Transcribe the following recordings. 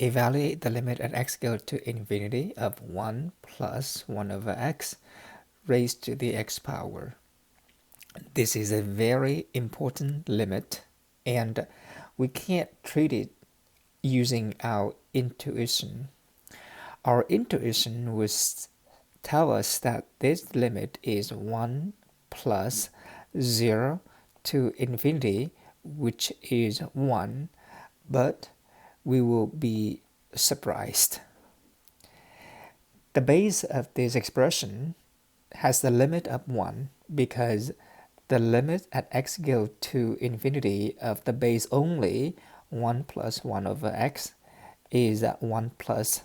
Evaluate the limit at x goes to infinity of 1 plus 1 over x raised to the x power. This is a very important limit, and we can't treat it using our intuition. Our intuition would tell us that this limit is 1 plus 0 to infinity, which is 1, but we will be surprised. The base of this expression has the limit of 1 because the limit at x goes to infinity of the base only 1 plus 1 over x is 1 plus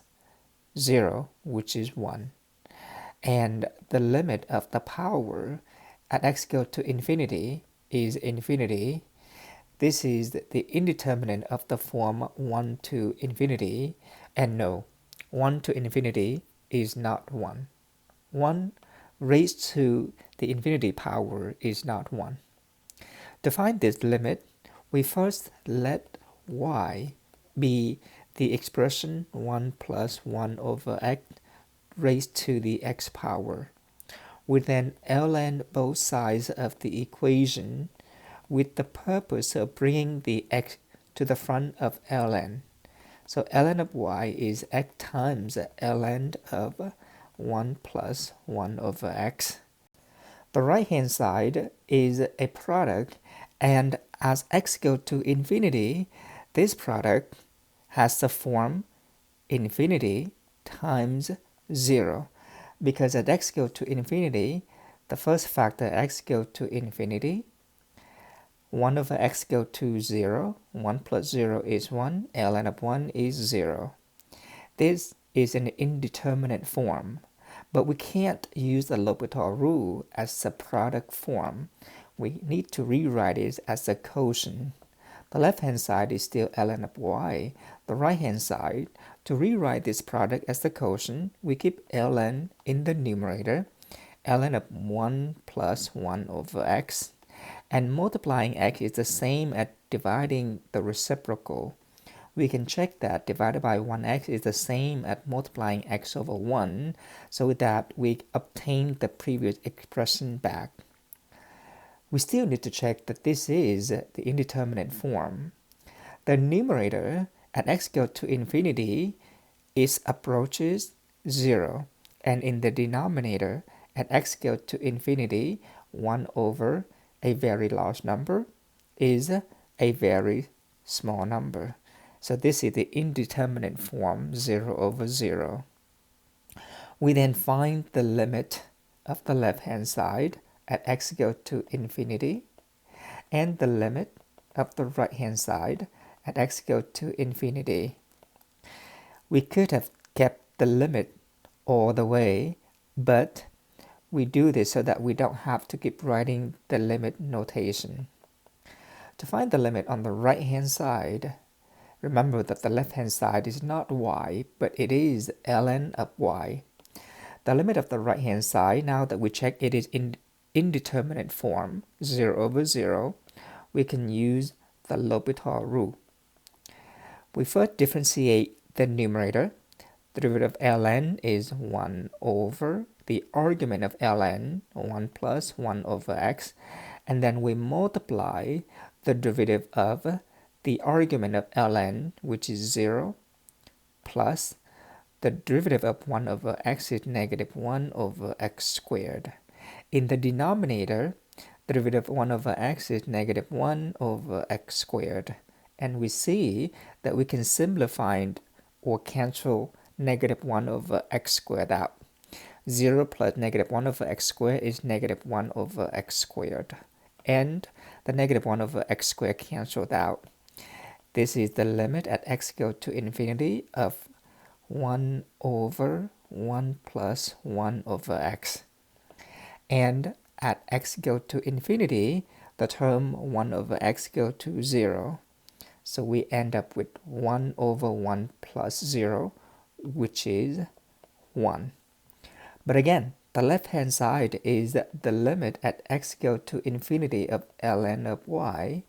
0, which is 1. And the limit of the power at x goes to infinity is infinity. This is the indeterminate of the form 1 to infinity, and no, 1 to infinity is not 1. 1 raised to the infinity power is not 1. To find this limit, we first let y be the expression 1 plus 1 over x raised to the x power. We then ln both sides of the equation with the purpose of bringing the x to the front of ln. So ln of y is x times ln of 1 plus 1 over x. The right hand side is a product, and as x goes to infinity, this product has the form infinity times 0, because at x goes to infinity, the first factor x goes to infinity, 1 over x goes to 0, 1 plus 0 is 1, ln of 1 is 0. This is an indeterminate form, but we can't use the L'Hopital rule as a product form. We need to rewrite it as a quotient. The left-hand side is still ln of y. The right-hand side, to rewrite this product as the quotient, we keep ln in the numerator, ln of 1 plus 1 over x, and multiplying x is the same as dividing the reciprocal. We can check that divided by 1x is the same as multiplying x over 1, so with that we obtain the previous expression back. We still need to check that this is the indeterminate form. The numerator at x goes to infinity is approaches 0, and in the denominator at x goes to infinity, 1 over a very large number is a very small number. So this is the indeterminate form 0 over 0. We then find the limit of the left-hand side at x goes to infinity and the limit of the right-hand side at x goes to infinity. We could have kept the limit all the way, but we do this so that we don't have to keep writing the limit notation. To find the limit on the right-hand side, remember that the left-hand side is not y, but it is ln of y. The limit of the right-hand side, now that we check it is in indeterminate form, 0 over 0, we can use the L'Hopital rule. We first differentiate the numerator. The derivative of ln is 1 over the argument of ln, 1 plus 1 over x, and then we multiply the derivative of the argument of ln, which is 0, plus the derivative of 1 over x is negative 1 over x squared. In the denominator, the derivative of 1 over x is negative 1 over x squared. And we see that we can simplify or cancel negative 1 over x squared out. 0 plus negative 1 over x squared is negative 1 over x squared. And the negative 1 over x squared canceled out. This is the limit at x goes to infinity of 1 over 1 plus 1 over x. And at x goes to infinity, the term 1 over x goes to 0. So we end up with 1 over 1 plus 0, which is 1. But again, the left-hand side is the limit at x goes to infinity of ln of y.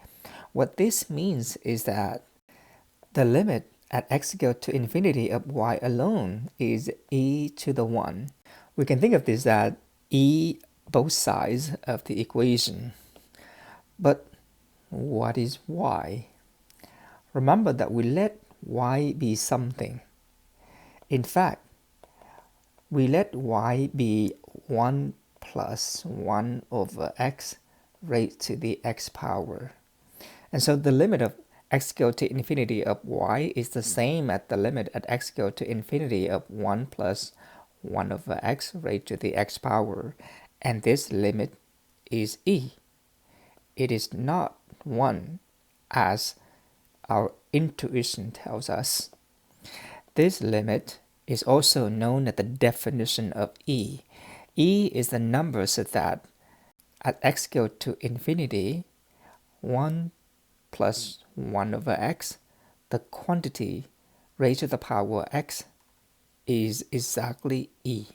What this means is that the limit at x equal to infinity of y alone is e to the 1. We can think of this as e both sides of the equation. But what is y? Remember that we let y be something. In fact, we let y be 1 plus 1 over x raised to the x power. And so the limit of x equal to infinity of y is the same as the limit at x equal to infinity of 1 plus 1 over x raised to the x power. And this limit is e. It is not 1 as our intuition tells us. This limit is also known as the definition of e. E is the number such that at x equal to infinity, 1 plus 1 over x, the quantity raised to the power x is exactly e.